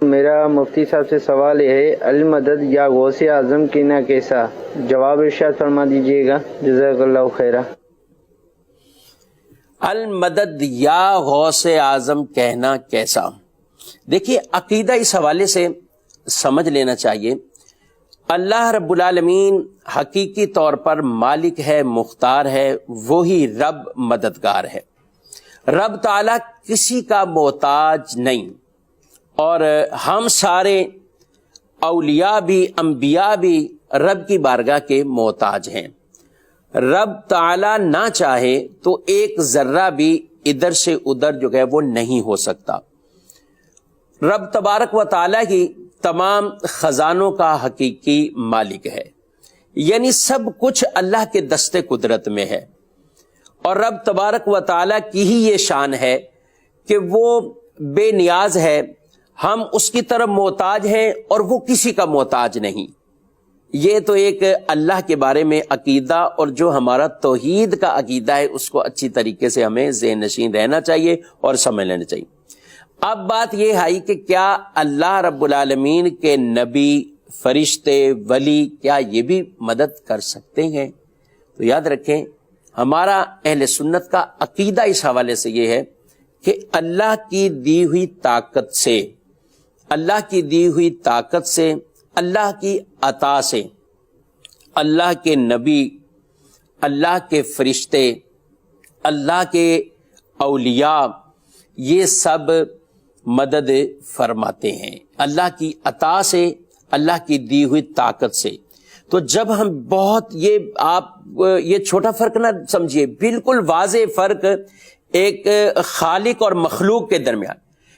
میرا مفتی صاحب سے سوال یہ ہے، المدد یا غوث اعظم کہنا کیسا؟ جواب ارشاد فرما دیجیے گا، جزاک اللہ خیرہ۔ المدد یا غوث اعظم کہنا کیسا؟ دیکھیے، عقیدہ اس حوالے سے سمجھ لینا چاہیے۔ اللہ رب العالمین حقیقی طور پر مالک ہے، مختار ہے، وہی رب مددگار ہے۔ رب تعالیٰ کسی کا محتاج نہیں، اور ہم سارے اولیاء بھی، انبیاء بھی رب کی بارگاہ کے محتاج ہیں۔ رب تعالیٰ نہ چاہے تو ایک ذرہ بھی ادھر سے ادھر جو ہے وہ نہیں ہو سکتا۔ رب تبارک و تعالیٰ ہی تمام خزانوں کا حقیقی مالک ہے، یعنی سب کچھ اللہ کے دستے قدرت میں ہے، اور رب تبارک و تعالیٰ کی ہی یہ شان ہے کہ وہ بے نیاز ہے، ہم اس کی طرف محتاج ہیں اور وہ کسی کا محتاج نہیں۔ یہ تو ایک اللہ کے بارے میں عقیدہ، اور جو ہمارا توحید کا عقیدہ ہے اس کو اچھی طریقے سے ہمیں ذہن نشین رہنا چاہیے اور سمجھ لینا چاہیے۔ اب بات یہ آئی کہ کیا اللہ رب العالمین کے نبی، فرشتے، ولی کیا یہ بھی مدد کر سکتے ہیں؟ تو یاد رکھیں، ہمارا اہل سنت کا عقیدہ اس حوالے سے یہ ہے کہ اللہ کی دی ہوئی طاقت سے، اللہ کی دی ہوئی طاقت سے، اللہ کی عطا سے، اللہ کے نبی، اللہ کے فرشتے، اللہ کے اولیاء، یہ سب مدد فرماتے ہیں اللہ کی عطا سے، اللہ کی دی ہوئی طاقت سے۔ تو جب ہم بہت آپ یہ چھوٹا فرق نہ سمجھیے، بالکل واضح فرق ایک خالق اور مخلوق کے درمیان،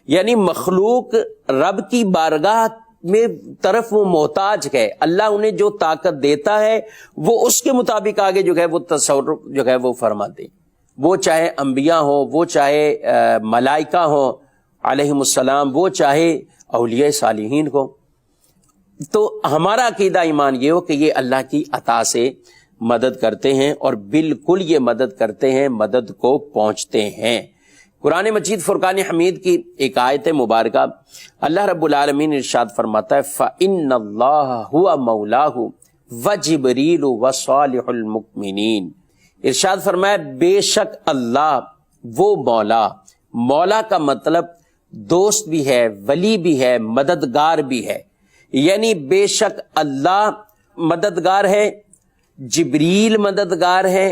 یعنی مخلوق رب کی بارگاہ میں طرف وہ محتاج ہے، اللہ انہیں جو طاقت دیتا ہے وہ اس کے مطابق آگے جو ہے وہ تصور جو ہے وہ فرماتے ہیں، وہ چاہے انبیاء ہوں، وہ چاہے ملائکہ ہوں علیہم السلام، وہ چاہے اولیاء صالحین کو۔ تو ہمارا عقیدہ ایمان یہ ہو کہ یہ اللہ کی عطا سے مدد کرتے ہیں، اور بالکل یہ مدد کرتے ہیں، مدد کو پہنچتے ہیں۔ قرآن مجید فرقان حمید کی ایک آیت مبارکہ اللہ رب العالمین ارشاد فرماتا ہے، فَإِنَّ اللَّهَ هُوَ مَوْلَاهُ وَجِبْرِيلُ وَصَالِحُ الْمُؤْمِنِينَ۔ ارشاد فرمایا بے شک اللہ وہ مولا کا مطلب دوست بھی ہے، ولی بھی ہے، مددگار بھی ہے، یعنی بے شک اللہ مددگار ہے، جبریل مددگار ہے،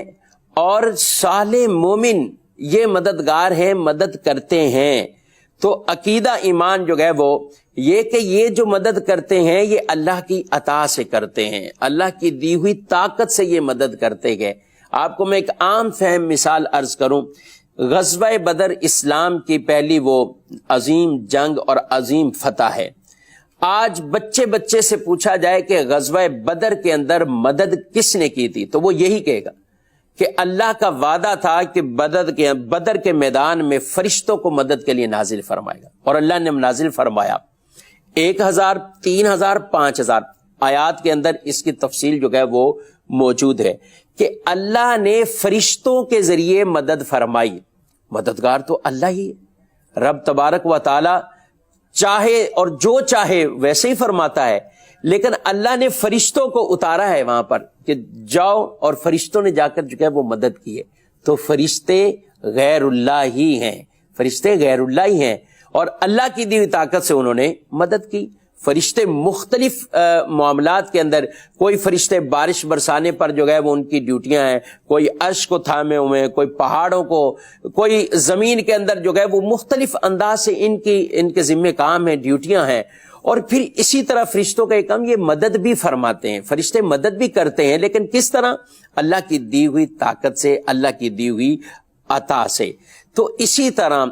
اور صالح مومن یہ مددگار ہیں، مدد کرتے ہیں۔ تو عقیدہ ایمان جو ہے وہ یہ کہ یہ جو مدد کرتے ہیں یہ اللہ کی عطا سے کرتے ہیں، اللہ کی دی ہوئی طاقت سے یہ مدد کرتے گئے۔ آپ کو میں ایک عام فہم مثال عرض کروں، غزوہ بدر اسلام کی پہلی وہ عظیم جنگ اور عظیم فتح ہے۔ آج بچے سے پوچھا جائے کہ غزوہ بدر کے اندر مدد کس نے کی تھی، تو وہ یہی کہے گا کہ اللہ کا وعدہ تھا کہ بدر کے میدان میں فرشتوں کو مدد کے لیے نازل فرمائے گا، اور اللہ نے نازل فرمایا۔ 1000، 3000، 5000 آیات کے اندر اس کی تفصیل جو ہے وہ موجود ہے کہ اللہ نے فرشتوں کے ذریعے مدد فرمائی۔ مددگار تو اللہ ہی ہے، رب تبارک و تعالی چاہے اور جو چاہے ویسے ہی فرماتا ہے، لیکن اللہ نے فرشتوں کو اتارا ہے وہاں پر کہ جاؤ، اور فرشتوں نے جا کر جو ہے وہ مدد کی ہے۔ تو فرشتے غیر اللہ ہی ہیں، فرشتے غیر اللہ ہی ہیں، اور اللہ کی دی ہوئی طاقت سے انہوں نے مدد کی۔ فرشتے مختلف معاملات کے اندر، کوئی فرشتے بارش برسانے پر جو ہے وہ ان کی ڈیوٹیاں ہیں، کوئی عرش کو تھامے ہوئے ہیں، کوئی پہاڑوں کو، کوئی زمین کے اندر جو ہے وہ مختلف انداز سے ان کے ذمہ کام ہیں، ڈیوٹیاں ہیں۔ اور پھر اسی طرح فرشتوں کا ایک کام یہ مدد بھی فرماتے ہیں، فرشتے مدد بھی کرتے ہیں، لیکن کس طرح؟ اللہ کی دی ہوئی طاقت سے، اللہ کی دی ہوئی عطا سے۔ تو اسی طرح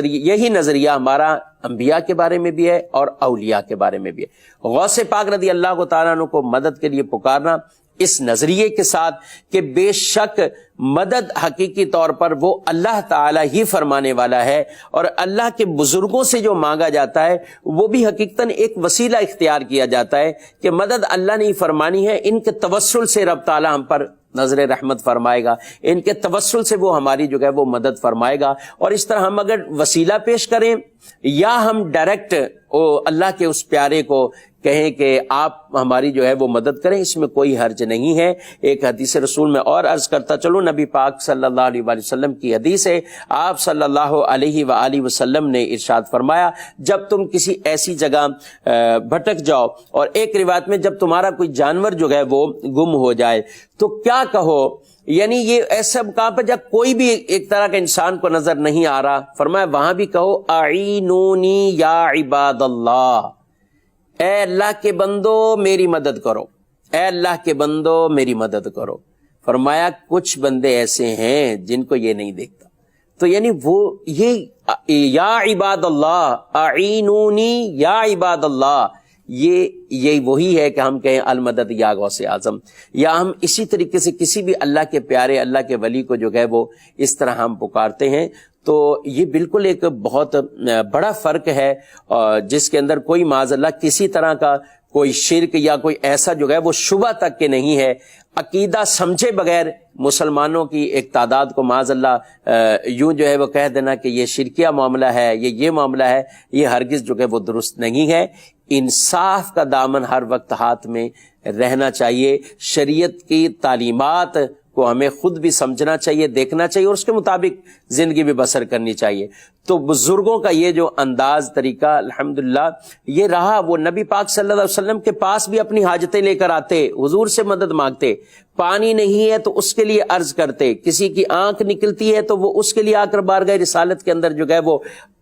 یہی نظریہ ہمارا انبیاء کے بارے میں بھی ہے اور اولیاء کے بارے میں بھی ہے۔ غوث پاک رضی اللہ تعالیٰ عنہ کو مدد کے لیے پکارنا اس نظریے کے ساتھ کہ بے شک مدد حقیقی طور پر وہ اللہ تعالیٰ ہی فرمانے والا ہے، اور اللہ کے بزرگوں سے جو مانگا جاتا ہے وہ بھی حقیقتاً ایک وسیلہ اختیار کیا جاتا ہے کہ مدد اللہ نے ہی فرمانی ہے، ان کے توسل سے رب تعالیٰ ہم پر نظر رحمت فرمائے گا، ان کے توسل سے وہ ہماری جو ہے وہ مدد فرمائے گا۔ اور اس طرح ہم اگر وسیلہ پیش کریں یا ہم ڈائریکٹ اللہ کے اس پیارے کو کہیں کہ آپ ہماری جو ہے وہ مدد کریں، اس میں کوئی حرج نہیں ہے۔ ایک حدیث رسول میں اور عرض کرتا چلوں، نبی پاک صلی اللہ علیہ وآلہ وسلم کی حدیث ہے، آپ صلی اللہ علیہ وآلہ وسلم نے ارشاد فرمایا جب تم کسی ایسی جگہ بھٹک جاؤ، اور ایک روایت میں جب تمہارا کوئی جانور جو ہے وہ گم ہو جائے تو کیا کہو، یعنی یہ ایسا مقام پہ جب کوئی بھی ایک طرح کا انسان کو نظر نہیں آ رہا، فرمایا وہاں بھی کہو اعینونی یا عباد اللہ، اے اللہ کے بندو میری مدد کرو، اے اللہ کے بندو میری مدد کرو۔ فرمایا کچھ بندے ایسے ہیں جن کو یہ نہیں دیکھتا، تو یعنی وہ یہ یا عباد اللہ اعینونی یا عباد اللہ، یہ وہی ہے کہ ہم کہیں المدد یا غوث اعظم، یا ہم اسی طریقے سے کسی بھی اللہ کے پیارے اللہ کے ولی کو جو ہے وہ اس طرح ہم پکارتے ہیں، تو یہ بالکل ایک بہت بڑا فرق ہے جس کے اندر کوئی معاذ اللہ کسی طرح کا کوئی شرک یا کوئی ایسا جو ہے وہ شبہ تک کہ نہیں ہے۔ عقیدہ سمجھے بغیر مسلمانوں کی ایک تعداد کو معاذ اللہ یوں جو ہے وہ کہہ دینا کہ یہ شرکیہ معاملہ ہے، یہ معاملہ ہے، یہ ہرگز جو ہے وہ درست نہیں ہے۔ انصاف کا دامن ہر وقت ہاتھ میں رہنا چاہیے، شریعت کی تعلیمات کو ہمیں خود بھی سمجھنا چاہیے، دیکھنا چاہیے، اور اس کے مطابق زندگی بھی بسر کرنی چاہیے۔ تو بزرگوں کا یہ جو انداز طریقہ الحمدللہ یہ رہا، وہ نبی پاک صلی اللہ علیہ وسلم کے پاس بھی اپنی حاجتیں لے کر آتے، حضور سے مدد مانگتے، پانی نہیں ہے تو اس کے لیے عرض کرتے، کسی کی آنکھ نکلتی ہے تو وہ اس کے لیے آ کر بارگاہ رسالت کے اندر جو ہے وہ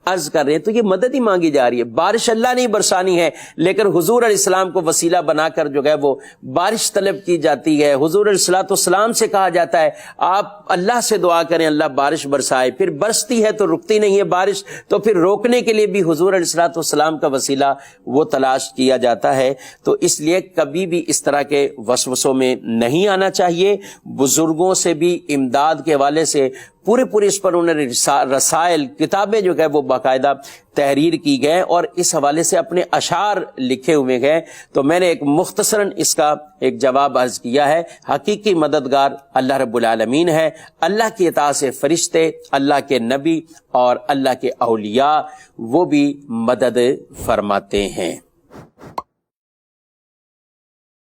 عرض کر رہے ہیں، تو یہ مدد ہی مانگی جا رہی ہے۔ بارش اللہ نہیں برسانی ہے، لیکن حضور علیہ السلام کو وسیلہ بنا کر جو ہے وہ بارش طلب کی جاتی ہے۔ حضور علیہ الصلوۃ والسلام سے کہا جاتا ہے آپ اللہ سے دعا کریں اللہ بارش برسائے، پھر برستی ہے تو رکتی نہیں ہے بارش، تو پھر روکنے کے لیے بھی حضور علیہ الصلوۃ والسلام کا وسیلہ وہ تلاش کیا جاتا ہے۔ تو اس لیے کبھی بھی اس طرح کے وسوسوں میں نہیں آنا چاہیے۔ بزرگوں سے بھی امداد کے حوالے سے پورے اس پر انہوں نے رسائل کتابیں جو ہے وہ باقاعدہ تحریر کی گئے اور اس حوالے سے اپنے اشعار لکھے ہوئے گئے۔ تو میں نے ایک مختصراً اس کا ایک جواب عرض کیا ہے۔ حقیقی مددگار اللہ رب العالمین ہے، اللہ کی اطاعت سے فرشتے، اللہ کے نبی اور اللہ کے اولیاء وہ بھی مدد فرماتے ہیں۔